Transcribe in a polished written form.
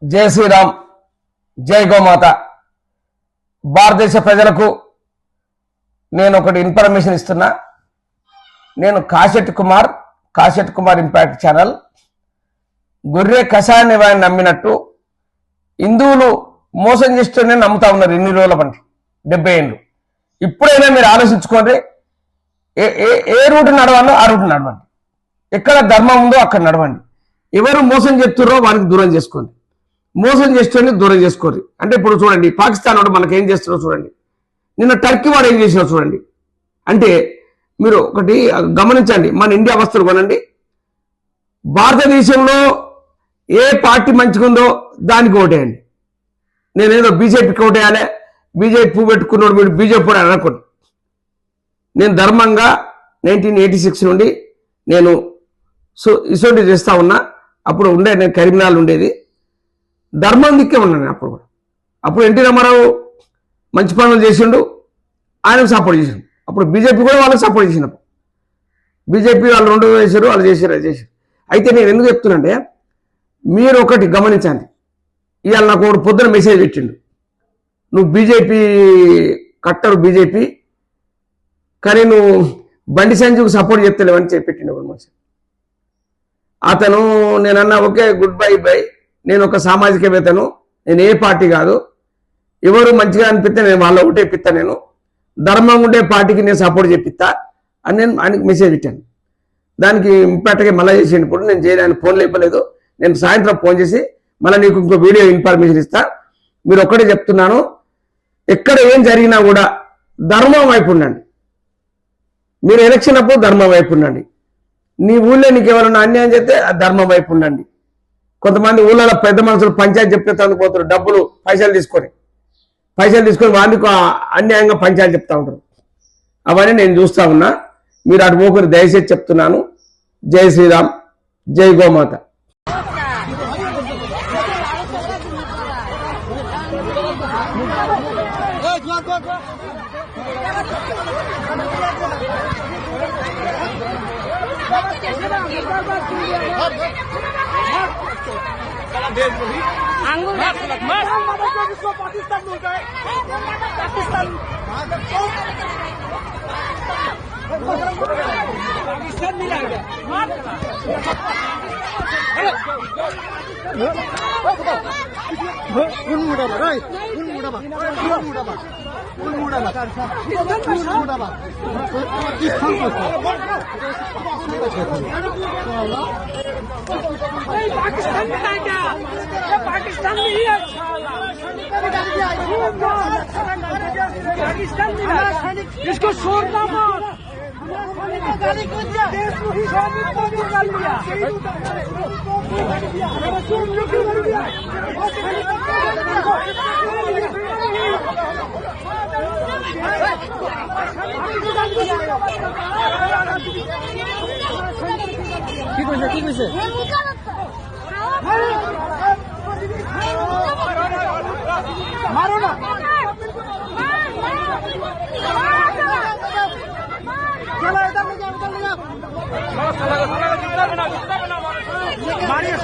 జై శ్రీరామ్, జై గోమాత. భారతదేశ ప్రజలకు నేను ఒకటి ఇన్ఫర్మేషన్ ఇస్తున్నా. నేను కాశెట్టి కుమార్ ఇంపాక్ట్ ఛానల్. గొర్రె కషాయాన్ని వాడిని నమ్మినట్టు హిందువులు మోసం చేస్తూనే నమ్ముతా ఉన్నారు ఇన్ని రోజుల పంటి 70 ఏళ్ళు. ఇప్పుడైనా మీరు ఆలోచించుకోండి, ఏ రూట్ నడవాలో ఆ రూట్ నడవండి. ఎక్కడ ధర్మం ఉందో అక్కడ నడవండి. ఎవరు మోసం చేస్తున్నారో వారికి దూరం చేసుకోండి. మోసం చేస్తూనే దూరం చేసుకోండి. అంటే ఇప్పుడు చూడండి, పాకిస్తాన్ వాడు మనకి ఏం చేస్తున్నారో చూడండి, నిన్న టర్కీ వాడు ఏం చేసినారో చూడండి. అంటే మీరు ఒకటి గమనించండి, మన ఇండియా అవస్థలు కొనండి. భారతదేశంలో ఏ పార్టీ మంచిగుందో దానికి ఓటేయండి. నేనేదో బీజేపీకి ఓటేయాలి, బీజేపీ పువ్వు పెట్టుకున్నాడు వీడు బీజేపీ అని అనుకోండి. నేను ధర్మంగా 1986 నుండి నేను ఇసోటి చేస్తా ఉన్నా. అప్పుడు నేను కరీంనగర్ ఉండేది, ధర్మం దిక్కే ఉన్నాను. అప్పుడు ఎన్టీ రామారావు మంచి పనులు చేసిండు, ఆయనకు సపోర్ట్ చేసిండు. అప్పుడు బీజేపీ కూడా వాళ్ళకి సపోర్ట్ చేసినప్పుడు బీజేపీ వాళ్ళు 2 చేశారు, వాళ్ళు చేశారు. అయితే నేను ఎందుకు చెప్తున్నానంటే, మీరు ఒకటి గమనించండి. ఇవాళ నాకు ఒకటి పొద్దున మెసేజ్ పెట్టిండు, నువ్వు బీజేపీ కట్టరు బీజేపీ, కానీ నువ్వు బండి సంజయ్కు సపోర్ట్ చెప్తలేవని పెట్టిండు ఒక మనిషి. అతను నేనన్నా ఓకే, గుడ్ బై, నేను ఒక సామాజికవేత్తను, నేను ఏ పార్టీ కాదు, ఎవరు మంచిగా అనిపిస్తే నేను వాళ్ళ ఒకటే పిత్తా, నేను ధర్మంగా ఉండే పార్టీకి నేను సపోర్ట్ చేపిస్తా అని నేను ఆయనకి మెసేజ్ పెట్టాను. దానికి ఇంపాక్ట్గా మళ్ళీ చేసేయండి. ఇప్పుడు నేను చేయడానికి ఫోన్ లేపలేదు. నేను సాయంత్రం ఫోన్ చేసి మళ్ళీ నీకు ఇంకో వీడియో ఇన్ఫర్మేషన్ ఇస్తా. మీరు ఒక్కటే చెప్తున్నాను, ఎక్కడ ఏం జరిగినా కూడా ధర్మం వైపు ఉండండి. మీరు ఎలక్షన్ అప్పుడు ధర్మం వైపు ఉండండి. నీ ఊళ్ళో నీకు ఎవరైనా అన్యాయం చేస్తే ఆ ధర్మం వైపు ఉండండి. కొంతమంది ఊళ్ళలో పెద్ద మనుషులు పంచాయతీ చెప్తే తందుకుపోతారు, డబ్బులు పైసలు తీసుకొని వాళ్ళకు అన్యాయంగా పంచాయతీ చెప్తా ఉంటారు. అవన్నీ నేను చూస్తా ఉన్నా. మీరు అటు పోకరు, దయచేసి చెప్తున్నాను. జై శ్రీరామ్, జై గోమాత. पाकिस्तान में ही पाकिस्तान में इसको छोड़ना मत। ठीक है मारो ना, मारिए